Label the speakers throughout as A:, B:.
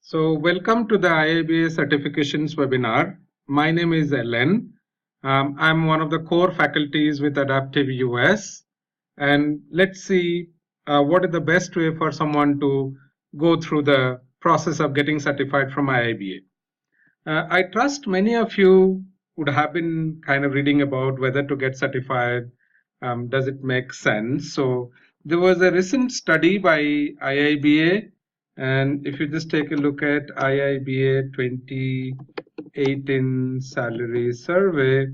A: So welcome to the IIBA certifications webinar. My name is Ellen. I'm one of the core faculties with Adaptive US. And let's see what is the best way for someone to go through the process of getting certified from IIBA. I trust many of you would have been kind of reading about whether to get certified. Does it make sense? So there was a recent study by IIBA, and if you just take a look at IIBA 2018 salary survey,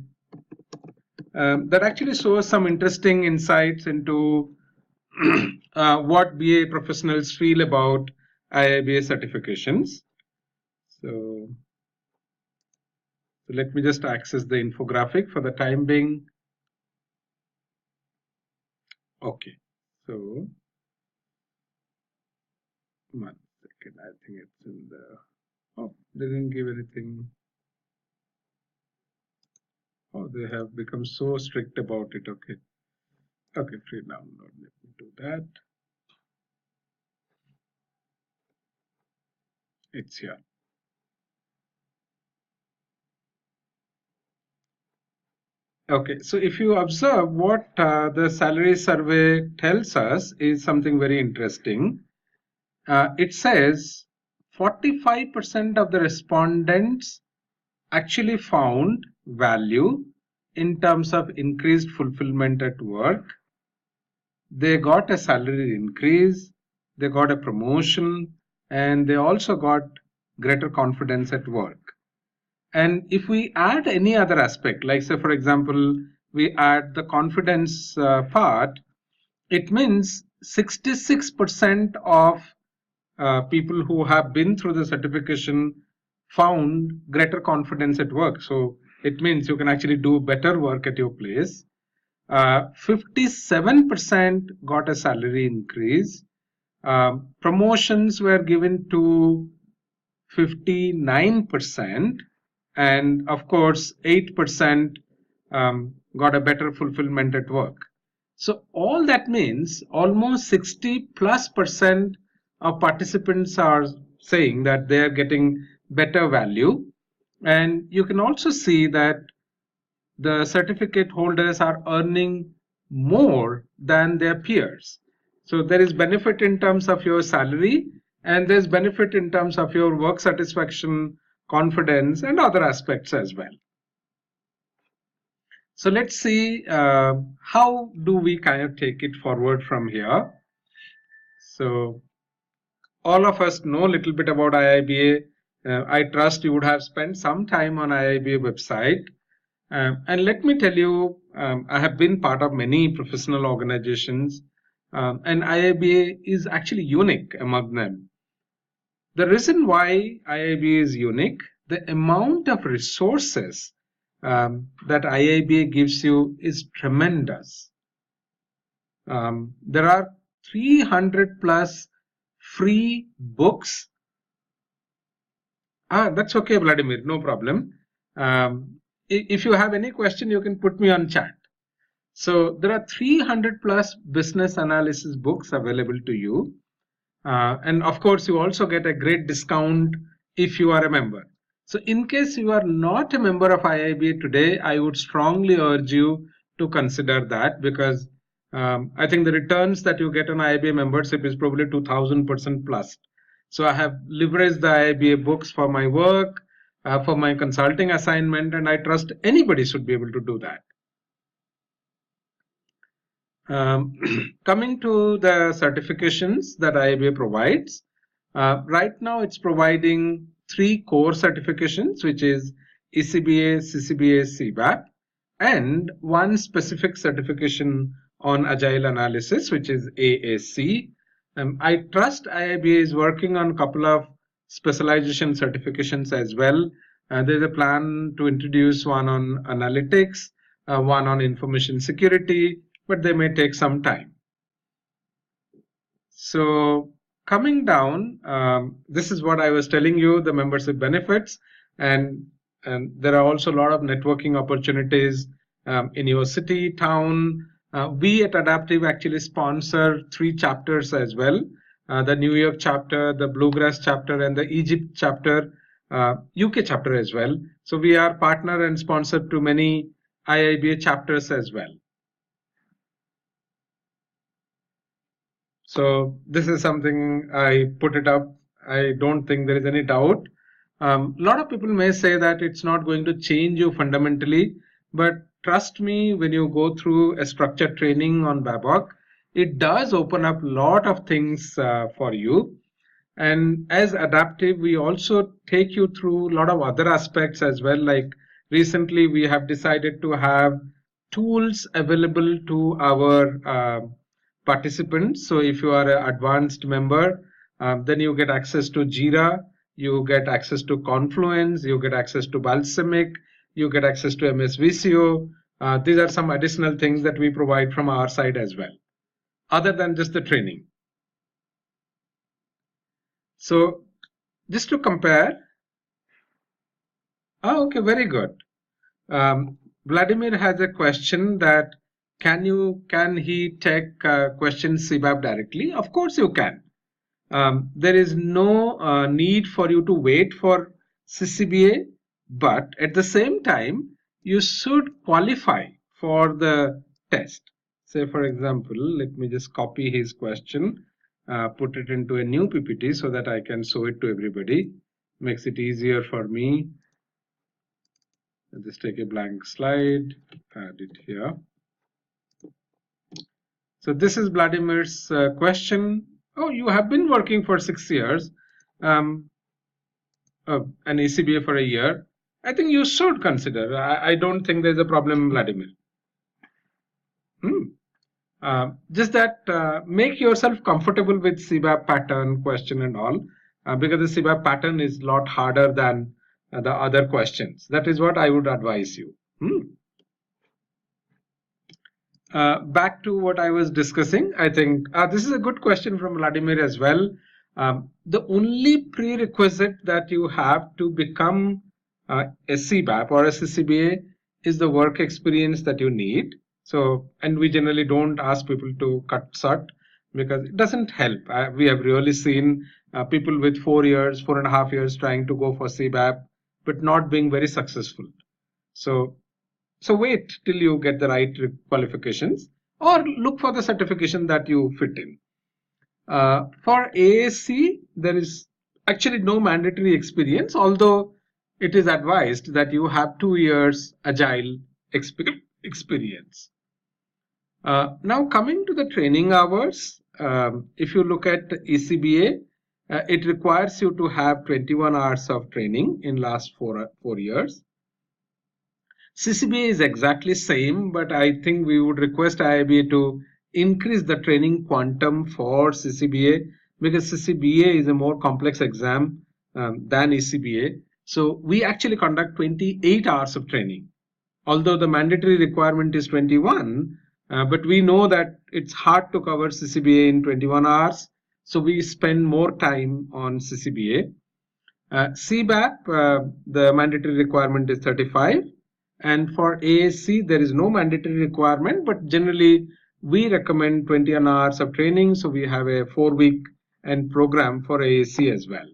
A: that actually shows some interesting insights into what BA professionals feel about IIBA certifications. So let me just access the infographic for the time being. Okay, so 1 second, I think it's in the, oh, they didn't give anything. Oh, they have become so strict about it. Okay, okay, free download, let me do that. It's here. Okay, so if you observe what the salary survey tells us is something very interesting. It says 45% of the respondents actually found value in terms of increased fulfillment at work. They got a salary increase, they got a promotion, and they also got greater confidence at work. And if we add any other aspect, like say for example, we add the confidence part, it means 66% of people who have been through the certification found greater confidence at work. So it means you can actually do better work at your place. 57% got a salary increase. Promotions were given to 59%, and of course 8% got a better fulfillment at work. So all that means almost 60+% of participants are saying that they are getting better value. And you can also see that the certificate holders are earning more than their peers. So there is benefit in terms of your salary, and there's benefit in terms of your work satisfaction, confidence, and other aspects as well. So let's see how do we kind of take it forward from here. So all of us know a little bit about IIBA. I trust you would have spent some time on IIBA website. And let me tell you, I have been part of many professional organizations, and IIBA is actually unique among them. The reason why IIBA is unique, the amount of resources that IIBA gives you is tremendous. There are 300 plus free books. That's okay, Vladimir, no problem. If you have any question, you can put me on chat. So there are 300 plus business analysis books available to you. And of course, you also get a great discount if you are a member. So in case you are not a member of IIBA today, I would strongly urge you to consider that, because I think the returns that you get on IIBA membership is probably 2000% plus. So I have leveraged the IIBA books for my work, for my consulting assignment, and I trust anybody should be able to do that. Coming to the certifications that IIBA provides, right now it's providing 3 core certifications, which is ECBA, CCBA, CBAP, and 1 specific certification on Agile Analysis, which is AAC. I trust IIBA is working on a couple of specialization certifications as well. There's a plan to introduce one on analytics, one on information security, but they may take some time. So coming down, this is what I was telling you, the membership benefits, and there are also a lot of networking opportunities in your city, town. We at Adaptive actually sponsor 3 chapters as well. the New York chapter, the Bluegrass chapter, and the Egypt chapter, UK chapter as well. So we are partner and sponsored to many IIBA chapters as well. So this is something I put it up. I don't think there is any doubt. A lot of people may say that it's not going to change you fundamentally, but trust me, when you go through a structured training on Babok, it does open up a lot of things for you. And as adaptive, we also take you through a lot of other aspects as well. Like recently, we have decided to have tools available to our participants. So if you are an advanced member, then you get access to Jira, you get access to Confluence, you get access to Balsamic, you get access to MSVCO. These are some additional things that we provide from our side as well, other than just the training. So just to compare, okay, very good. Vladimir has a question that can he take questions CBAP directly? Of course you can. There is no need for you to wait for CCBA, but at the same time, you should qualify for the test. Say, for example, let me just copy his question, put it into a new PPT so that I can show it to everybody. Makes it easier for me. I'll just take a blank slide, add it here. So this is Vladimir's question. Oh, you have been working for 6 years, an ECBA for a year. I think you should consider. I don't think there's a problem, Vladimir. Just that make yourself comfortable with CBAP pattern, question and all, because the CBAP pattern is a lot harder than the other questions. That is what I would advise you. Back to what I was discussing, I think this is a good question from Vladimir as well. The only prerequisite that you have to become a CBAP or a CCBA is the work experience that you need. So, and we generally don't ask people to cut short because it doesn't help. We have really seen people with 4 years, 4.5 years trying to go for CBAP, but not being very successful. So wait till you get the right qualifications or look for the certification that you fit in. For AAC, there is actually no mandatory experience, although it is advised that you have 2 years agile experience. Now coming to the training hours, if you look at ECBA, it requires you to have 21 hours of training in last 4 years. CCBA is exactly same, but I think we would request IIBA to increase the training quantum for CCBA because CCBA is a more complex exam than ECBA. So we actually conduct 28 hours of training. Although the mandatory requirement is 21, but we know that it's hard to cover CCBA in 21 hours. So we spend more time on CCBA. CBAP, the mandatory requirement is 35. And for AAC, there is no mandatory requirement, but generally we recommend 21 hours of training. So we have a 4-week and program for AAC as well.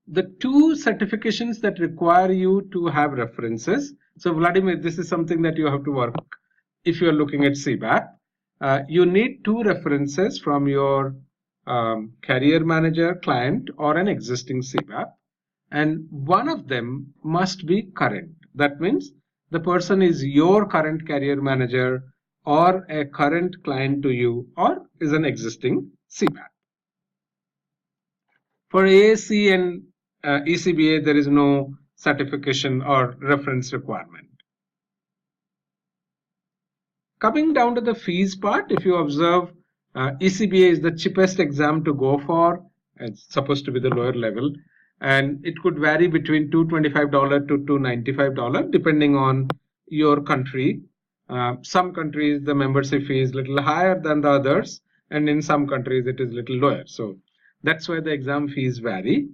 A: The 2 certifications that require you to have references. So Vladimir, this is something that you have to work if you are looking at CBAP. You need 2 references from your career manager, client, or an existing CBAP. And one of them must be current. That means the person is your current career manager or a current client to you or is an existing CBAP. For AAC and ECBA, there is no certification or reference requirement. Coming down to the fees part, if you observe, ECBA is the cheapest exam to go for. It's supposed to be the lower level. And it could vary between $225 to $295 depending on your country. Some countries the membership fee is a little higher than the others, and in some countries it is a little lower. So that's why the exam fees vary.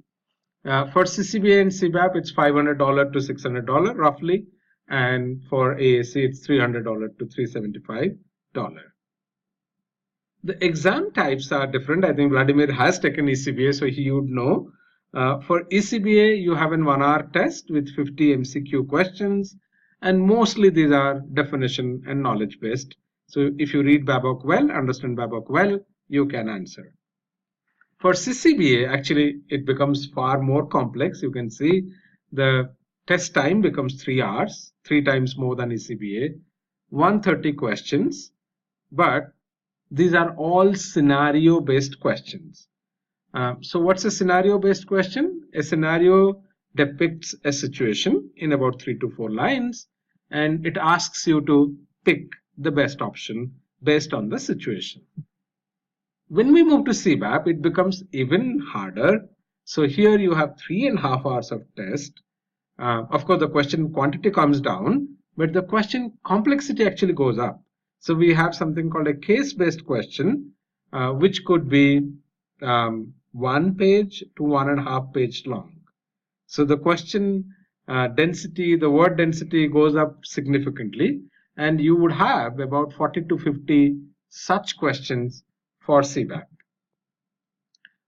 A: For CCBA and CBAP it's $500 to $600 roughly, and for AAC it's $300 to $375. The exam types are different. I think Vladimir has taken ECBA, so he would know. For ECBA, you have an 1 hour test with 50 MCQ questions, and mostly these are definition and knowledge based. So if you read Babok well, understand Babok well, you can answer. For CCBA, actually, it becomes far more complex. You can see the test time becomes 3 hours, 3 times more than ECBA, 130 questions, but these are all scenario based questions. So what's a scenario based question? A scenario depicts a situation in about 3 to 4 lines, and it asks you to pick the best option based on the situation. When we move to CBAP, it becomes even harder. So here you have 3.5 hours of test. Of course, the question quantity comes down, but the question complexity actually goes up. So we have something called a case-based question, which could be 1 page to 1.5 page long. So the question density, the word density goes up significantly, and you would have about 40 to 50 such questions for CBAP.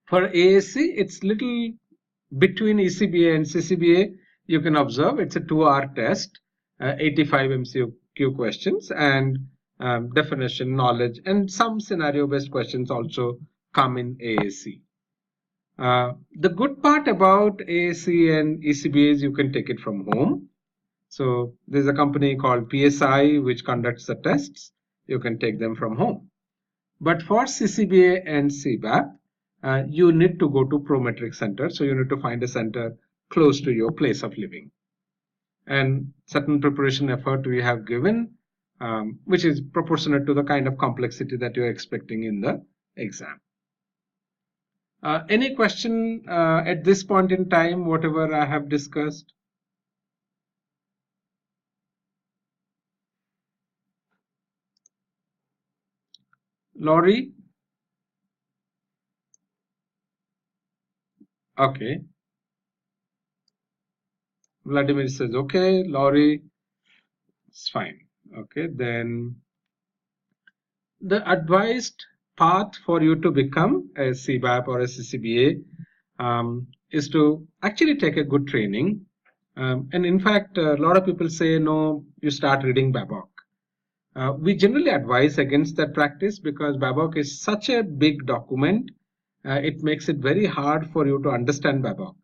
A: For AAC, it's little between ECBA and CCBA. You can observe it's a 2 hour test, 85 MCQ questions, and definition, knowledge, and some scenario-based questions also come in AAC. The good part about AAC and ECBA is you can take it from home. So there's a company called PSI which conducts the tests. You can take them from home. But for CCBA and CBAP, you need to go to Prometric Center. So you need to find a center close to your place of living. And certain preparation effort we have given, which is proportionate to the kind of complexity that you're expecting in the exam. Any question at this point in time, whatever I have discussed? Laurie? Okay. Vladimir says, okay. Laurie, it's fine. Okay, then the advised path for you to become a CBAP or a CCBA is to actually take a good training. And in fact, a lot of people say, no, you start reading Babok. We generally advise against that practice because Babok is such a big document. It makes it very hard for you to understand Babok.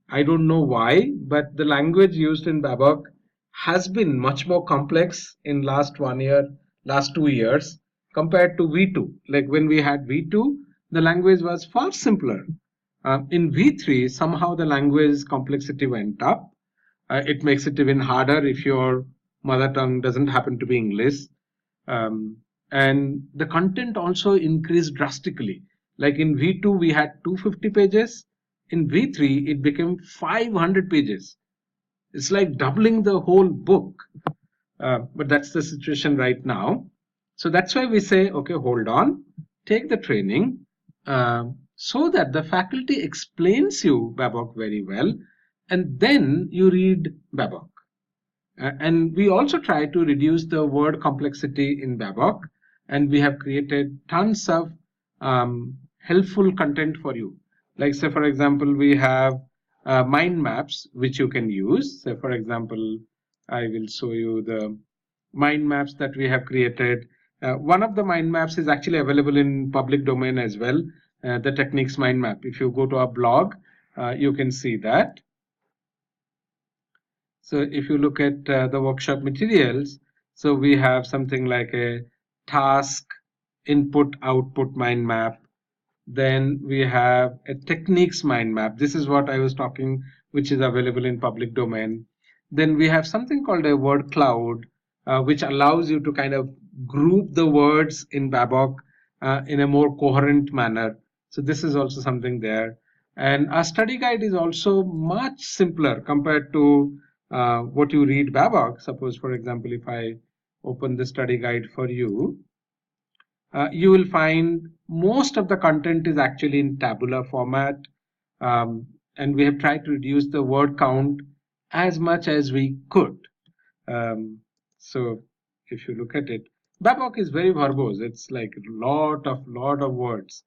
A: I don't know why, but the language used in Babok has been much more complex in last 1 year, last 2 years compared to V2. Like when we had V2, the language was far simpler. In V3, somehow the language complexity went up. It makes it even harder if your mother tongue doesn't happen to be English. Um, and the content also increased drastically. Like in V2, we had 250 pages. In V3, it became 500 pages. It's like doubling the whole book. But that's the situation right now. So that's why we say, okay, hold on, take the training so that the faculty explains you Babok very well, and then you read Babok. And we also try to reduce the word complexity in Babok, and we have created tons of helpful content for you. Like say, for example, we have mind maps which you can use. So for example, I will show you the mind maps that we have created. One of the mind maps is actually available in public domain as well, the techniques mind map. If you go to our blog, you can see that. So if you look at the workshop materials, so we have something like a task input output mind map. Then we have a techniques mind map. This is what I was talking, which is available in public domain. Then we have something called a word cloud, which allows you to kind of group the words in Babok in a more coherent manner. So this is also something there. And our study guide is also much simpler compared to what you read Babok. Suppose, for example, if I open the study guide for you, you will find most of the content is actually in tabular format. And we have tried to reduce the word count as much as we could. So if you look at it, Babok is very verbose. It's like a lot of words.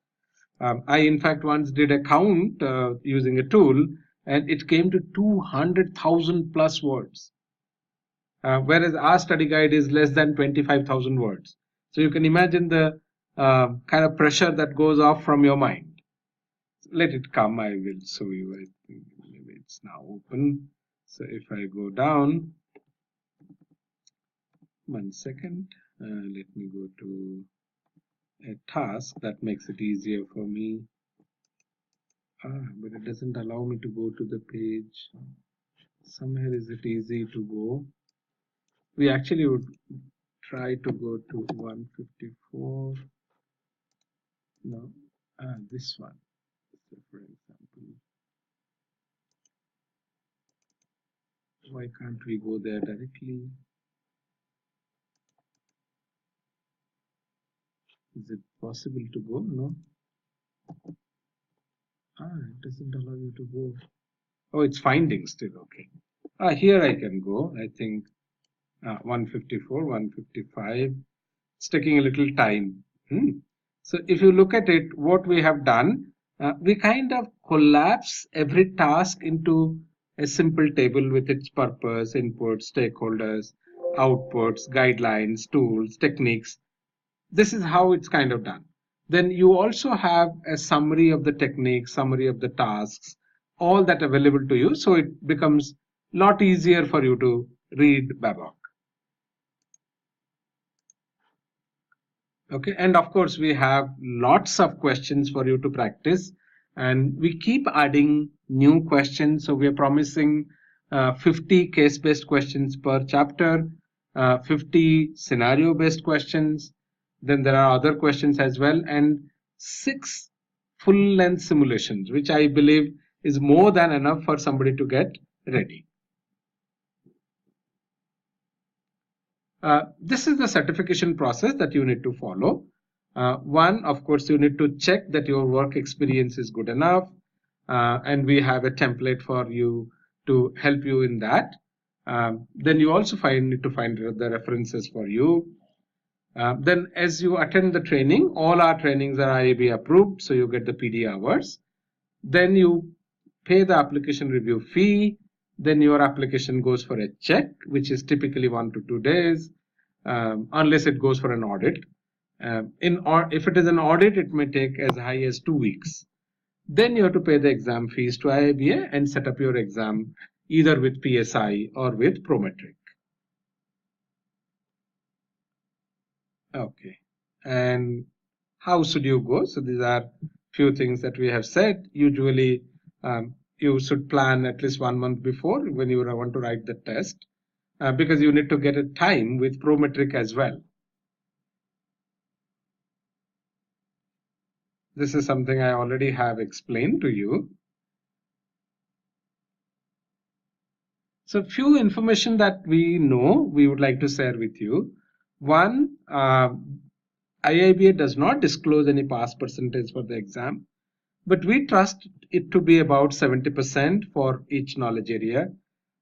A: I in fact once did a count using a tool, and it came to 200,000 plus words. Whereas our study guide is less than 25,000 words. So you can imagine the kind of pressure that goes off from your mind. Let it come, I will show you. I think maybe it's now open. So if I go down, 1 second, let me go to a task that makes it easier for me. But it doesn't allow me to go to the page. Somewhere is it easy to go? We actually would try to go to 154. No, this one. So for example, why can't we go there directly? Is it possible to go? No. It doesn't allow you to go. Oh, it's finding still. Okay. Here I can go. I think 154, 155. It's taking a little time. So if you look at it, what we have done, we kind of collapse every task into a simple table with its purpose, inputs, stakeholders, outputs, guidelines, tools, techniques. This is how it's kind of done. Then you also have a summary of the techniques, summary of the tasks, all that available to you. So it becomes a lot easier for you to read Babok. Okay, and of course we have lots of questions for you to practice, and we keep adding new questions. So we are promising 50 case-based questions per chapter, 50 scenario-based questions. Then there are other questions as well, and 6 full-length simulations, which I believe is more than enough for somebody to get ready. This is the certification process that you need to follow. One, of course, you need to check that your work experience is good enough, and we have a template for you to help you in that. Then you also need to find the references for you. Then as you attend the training, all our trainings are IAB approved, so you get the PD hours. Then you pay the application review fee. Then your application goes for a check, which is typically 1 to 2 days, unless it goes for an audit. If it is an audit, it may take as high as 2 weeks. Then you have to pay the exam fees to IABA and set up your exam either with PSI or with Prometric. Okay, and how should you go? So these are few things that we have said. Usually you should plan at least 1 month before when you want to write the test, because you need to get a time with Prometric as well. This is something I already have explained to you. So few information that we know we would like to share with you. One, IIBA does not disclose any pass percentage for the exam, but we trust it to be about 70% for each knowledge area.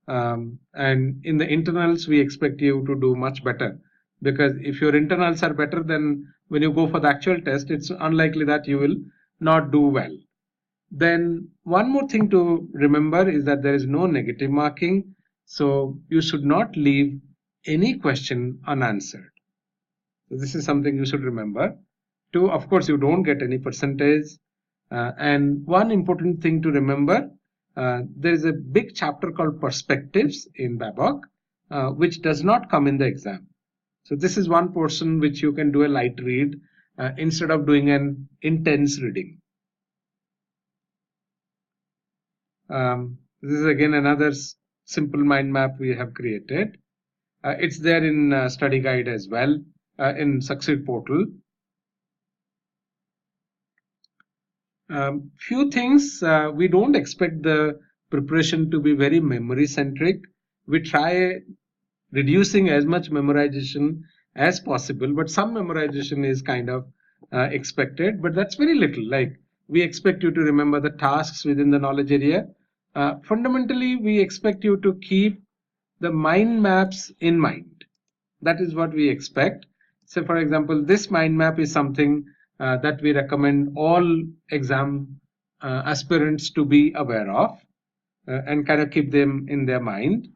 A: And in the internals, we expect you to do much better, because if your internals are better, then when you go for the actual test, it's unlikely that you will not do well. Then one more thing to remember is that there is no negative marking, so you should not leave any question unanswered. So this is something you should remember. Two, of course, you don't get any percentage. And one important thing to remember, there is a big chapter called Perspectives in Babok, which does not come in the exam. So this is one portion which you can do a light read instead of doing an intense reading. This is again another simple mind map we have created. It's there in study guide as well, in Succeed portal. Few things, we don't expect the preparation to be very memory centric. We try reducing as much memorization as possible, but some memorization is kind of expected, but that's very little. Like, we expect you to remember the tasks within the knowledge area. Fundamentally, we expect you to keep the mind maps in mind. That is what we expect. say for example, this mind map is something that we recommend all exam aspirants to be aware of and kind of keep them in their mind.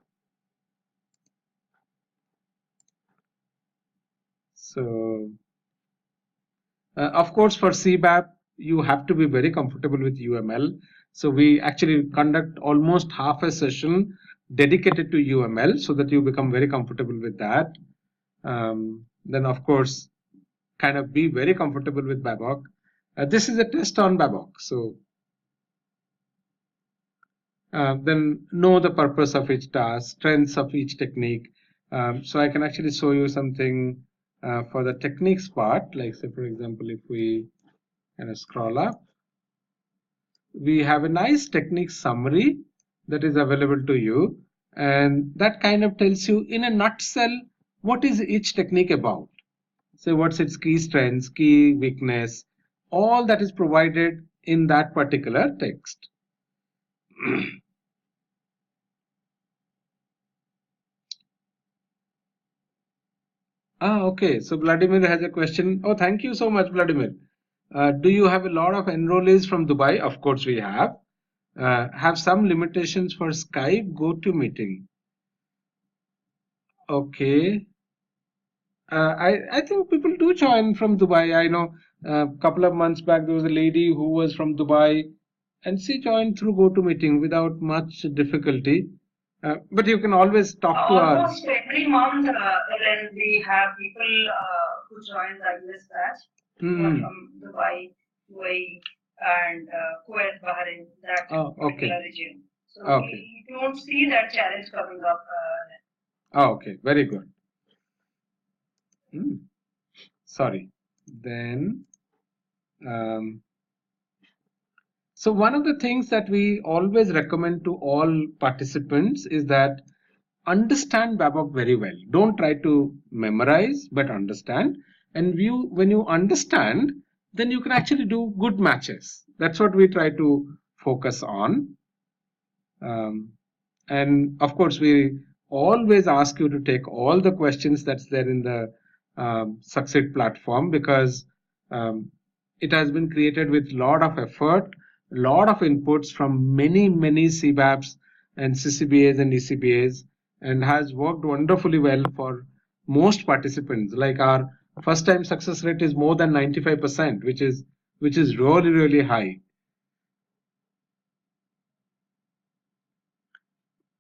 A: So of course, for CBAP, you have to be very comfortable with UML. So we actually conduct almost half a session dedicated to UML so that you become very comfortable with that. Then of course, kind of be very comfortable with Babok. This is a test on Babok. So then know the purpose of each task, strengths of each technique. So I can actually show you something for the techniques part. Like say, for example, if we kind of scroll up, we have a nice technique summary that is available to you. And that kind of tells you in a nutshell, what is each technique about? So what's its key strengths, key weakness, all that is provided in that particular text. Okay. So Vladimir has a question. Oh, thank you so much, Vladimir. Do you have a lot of enrollees from Dubai? Of course we have. Have some limitations for Skype GoToMeeting. Okay. I think people do join from Dubai. I know a couple of months back there was a lady who was from Dubai and she joined through GoToMeeting without much difficulty. But you can always talk to us.
B: Almost every month, then we have people who join the US batch from Dubai, UAE, and Kuwait, Bahrain, that particular region. So we don't see that challenge coming up.
A: Okay, very good. Sorry. Then, so one of the things that we always recommend to all participants is that understand Babok very well. Don't try to memorize, but understand. And when you understand, then you can actually do good matches. That's what we try to focus on. And of course, we always ask you to take all the questions that's there in the Succeed platform because it has been created with a lot of effort, a lot of inputs from many CBAPs and CCBAs and ECBAs, and has worked wonderfully well for most participants. Like our first time success rate is more than 95%, which is really high.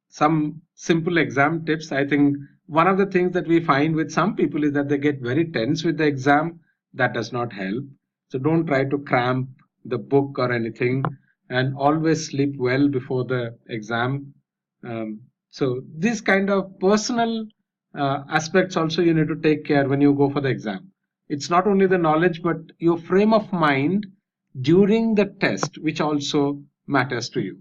A: Some simple exam tips. I think one of the things that we find with some people is that they get very tense with the exam. That does not help. So don't try to cramp the book or anything, and always sleep well before the exam. So these kind of personal aspects also you need to take care when you go for the exam. It's not only the knowledge, but your frame of mind during the test, which also matters to you.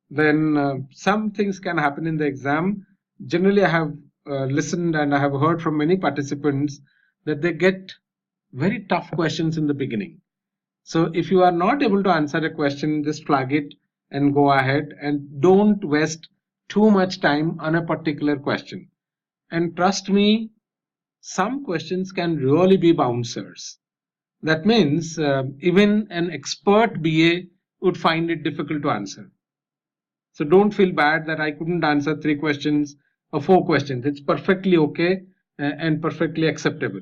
A: Then some things can happen in the exam. Generally, I have listened and I have heard from many participants that they get very tough questions in the beginning. So if you are not able to answer a question, just flag it and go ahead and don't waste too much time on a particular question. And trust me, some questions can really be bouncers. That means even an expert BA would find it difficult to answer. So don't feel bad that I couldn't answer 3 questions or 4 questions. It's perfectly okay and perfectly acceptable.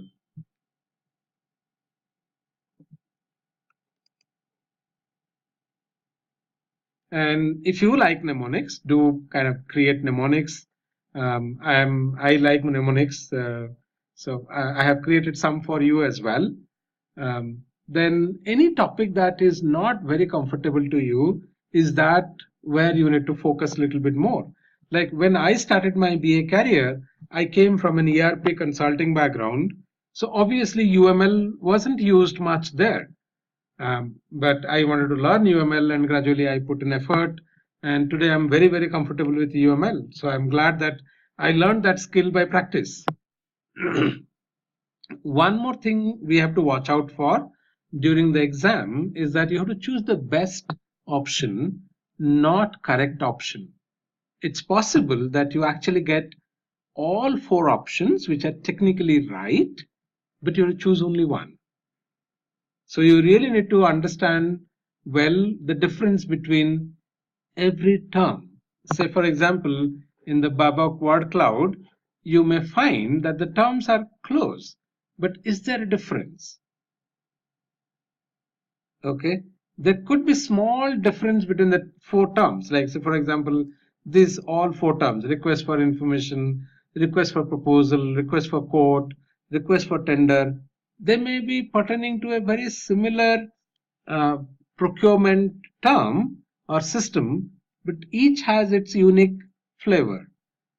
A: And if you like mnemonics, do kind of create mnemonics. I like mnemonics, so I have created some for you as well. Then any topic that is not very comfortable to you is that where you need to focus a little bit more. Like when I started my BA career, I came from an ERP consulting background. So obviously UML wasn't used much there. But I wanted to learn UML and gradually I put in effort. And today I'm very comfortable with UML. So I'm glad that I learned that skill by practice. One more thing we have to watch out for during the exam is that you have to choose the best option, not correct option. It's possible that you actually get all 4 options which are technically right, but you have to choose only one. So you really need to understand well the difference between every term. Say, for example, in the Babak word cloud, you may find that the terms are close, but is there a difference? Okay, there could be small difference between the 4 terms. Like, say, for example, these all 4 terms: request for information, request for proposal, request for quote, request for tender. They may be pertaining to a very similar uh, procurement term or system, but each has its unique flavor.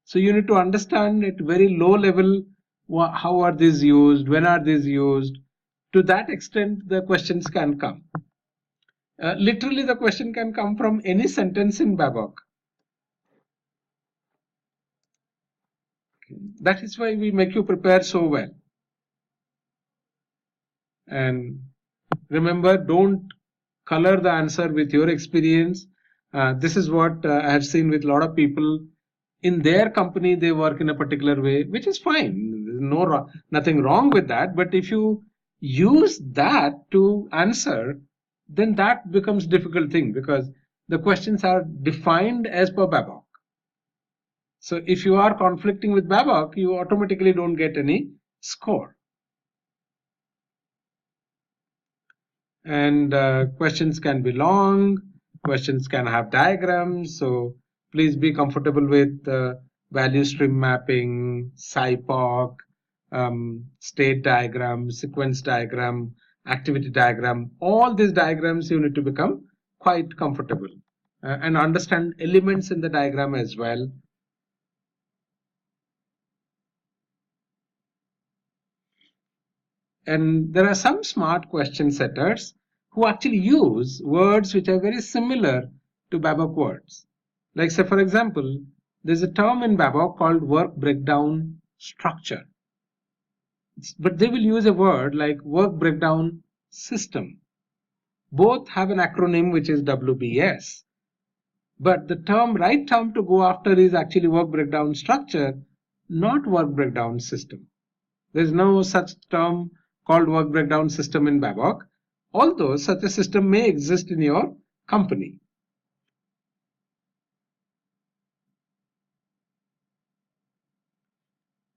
A: So you need to understand at very low level how are these used, when are these used. To that extent, the questions can come. Literally, the question can come from any sentence in Babok. That is why we make you prepare so well. And remember, don't color the answer with your experience. This is what I have seen with a lot of people. In their company, they work in a particular way, which is fine. There's nothing wrong with that. But if you use that to answer, then that becomes difficult thing because the questions are defined as per Babok. So if you are conflicting with Babok, you automatically don't get any score. And questions can be long, questions can have diagrams. So please be comfortable with value stream mapping, SIPOC, state diagram, sequence diagram, activity diagram. All these diagrams you need to become quite comfortable and understand elements in the diagram as well. And there are some smart question setters who actually use words which are very similar to Babok words. Like, say, for example, there's a term in Babok called work breakdown structure. But they will use a word like work breakdown system. Both have an acronym which is WBS. But the right term to go after is actually work breakdown structure, not work breakdown system. There's no such term called work breakdown system in Babok, although such a system may exist in your company.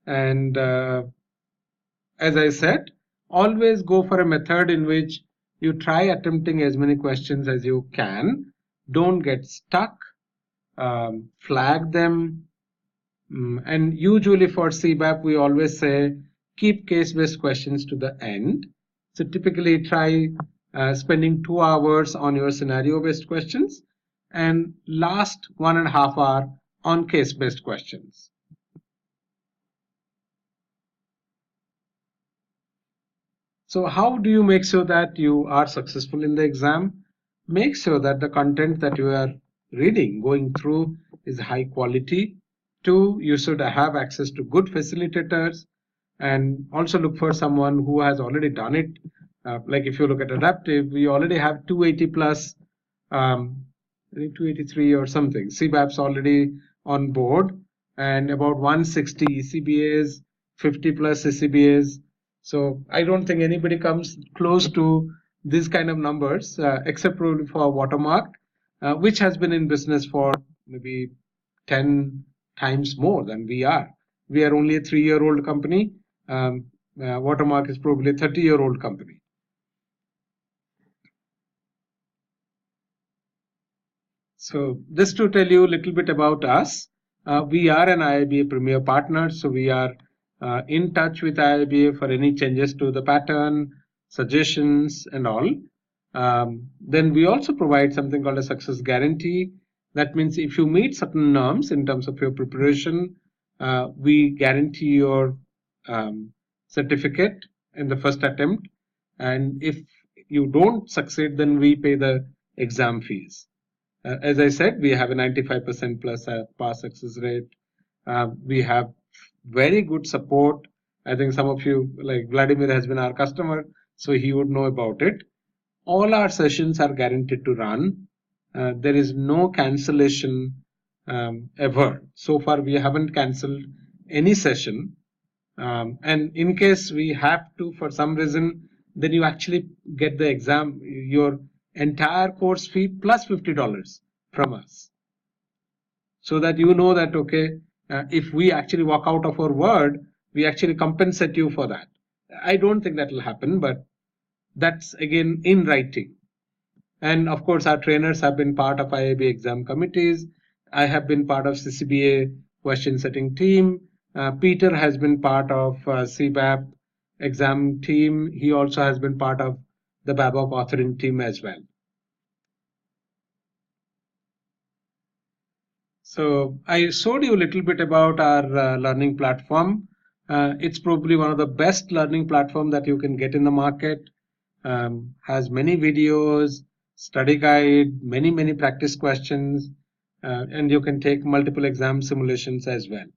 A: And as I said, always go for a method in which you try attempting as many questions as you can. Don't get stuck. Flag them. And usually for CBAP, we always say keep case-based questions to the end. So typically try spending 2 hours on your scenario-based questions and last 1.5 hours on case-based questions. So how do you make sure that you are successful in the exam? Make sure that the content that you are reading, going through, is high quality. 2, you should have access to good facilitators and also look for someone who has already done it. Like if you look at Adaptive, we already have 280 plus, 283 or something, CBAPs already on board and about 160 ECBAs, 50 plus ECBAs. So I don't think anybody comes close to these kind of numbers, except probably for Watermark, which has been in business for maybe 10 times more than we are. We are only a 3-year-old company. Watermark is probably a 30-year-old company. So just to tell you a little bit about us, we are an IIBA Premier Partner, so we are in touch with IIBA for any changes to the pattern, suggestions and all. Then we also provide something called a success guarantee. That means if you meet certain norms in terms of your preparation, we guarantee your certificate in the first attempt. And if you don't succeed, then we pay the exam fees. As I said, we have a 95% plus pass success rate. We have very good support. I think some of you, like Vladimir, has been our customer, so he would know about it. All our sessions are guaranteed to run. There is no cancellation ever. So far, we haven't cancelled any session. And in case we have to, for some reason, then you actually get the exam, your entire course fee plus $50 from us. So that you know that, okay, if we actually walk out of our word, we actually compensate you for that. I don't think that will happen, but that's again in writing. And of course, our trainers have been part of IIB exam committees. I have been part of CCBA question setting team. Peter has been part of CBAP exam team. He also has been part of the Babok authoring team as well. So I showed you a little bit about our learning platform. It's probably one of the best learning platform that you can get in the market. Has many videos, study guide, many practice questions, and you can take multiple exam simulations as well.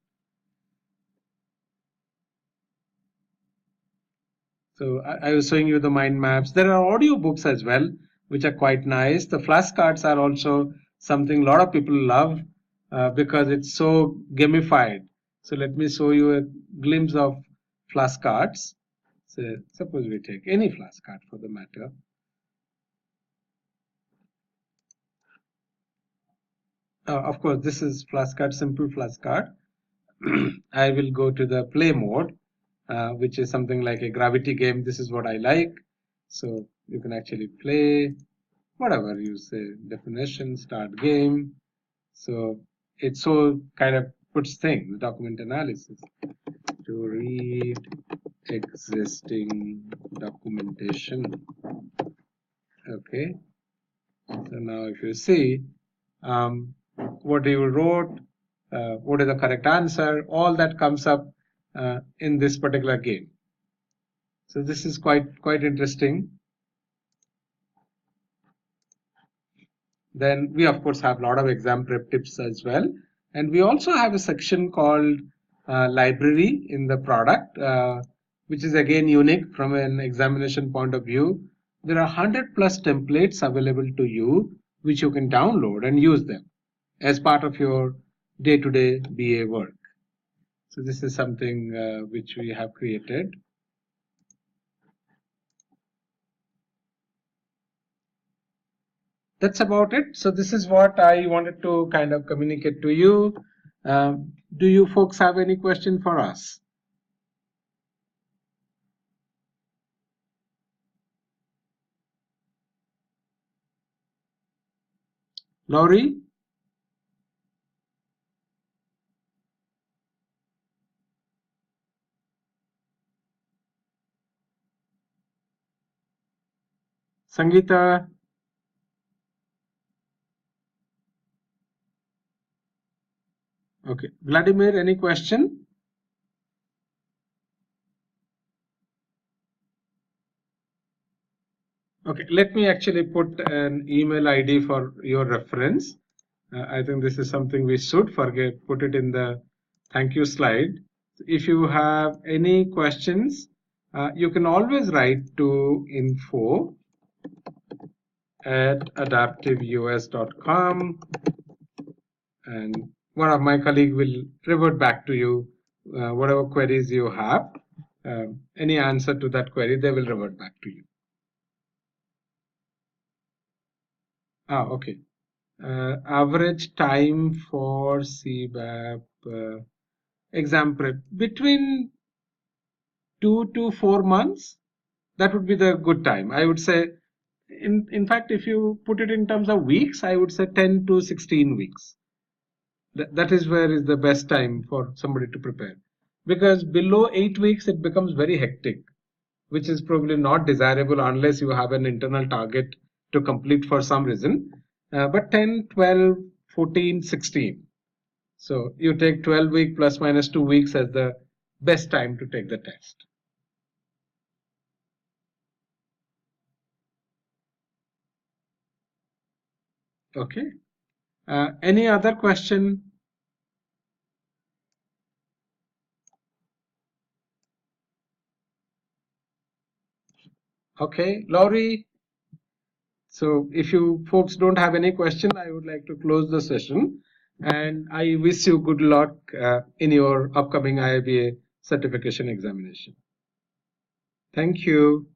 A: So I was showing you the mind maps. There are audio books as well, which are quite nice. The flashcards are also something a lot of people love because it's so gamified. So let me show you a glimpse of flashcards. So suppose we take any flashcard for the matter. Of course, this is flashcard, simple flashcard. I will go to the play mode, which is something like a gravity game. This is what I like. So you can actually play whatever you say, definition, start game. So it so kind of puts things, document analysis, to read existing documentation. Okay. So now if you see what you wrote, what is the correct answer, all that comes up in this particular game. So this is quite interesting. Then we of course have a lot of exam prep tips as well, and we also have a section called library in the product, which is again unique from an examination point of view. There are 100 plus templates available to you, which you can download and use them as part of your day-to-day BA work. So this is something which we have created. That's about it. So this is what I wanted to kind of communicate to you. Do you folks have any question for us? Laurie? Sangeeta? Okay. Vladimir, any question? Okay, let me actually put an email ID for your reference. I think this is something we should forget, put it in the thank you slide. If you have any questions, you can always write to info@adaptiveus.com, and one of my colleagues will revert back to you whatever queries you have. Any answer to that query, they will revert back to you. Okay. Average time for CBAP exam prep between 2 to 4 months. That would be the good time. I would say, in fact, if you put it in terms of weeks, I would say 10 to 16 weeks. That is where is the best time for somebody to prepare. Because below 8 weeks, it becomes very hectic, which is probably not desirable unless you have an internal target to complete for some reason. But 10, 12, 14, 16. So you take 12 week plus minus 2 weeks as the best time to take the test. Okay. Any other question? Okay, Laurie. So if you folks don't have any question, I would like to close the session. And I wish you good luck in your upcoming IIBA certification examination. Thank you.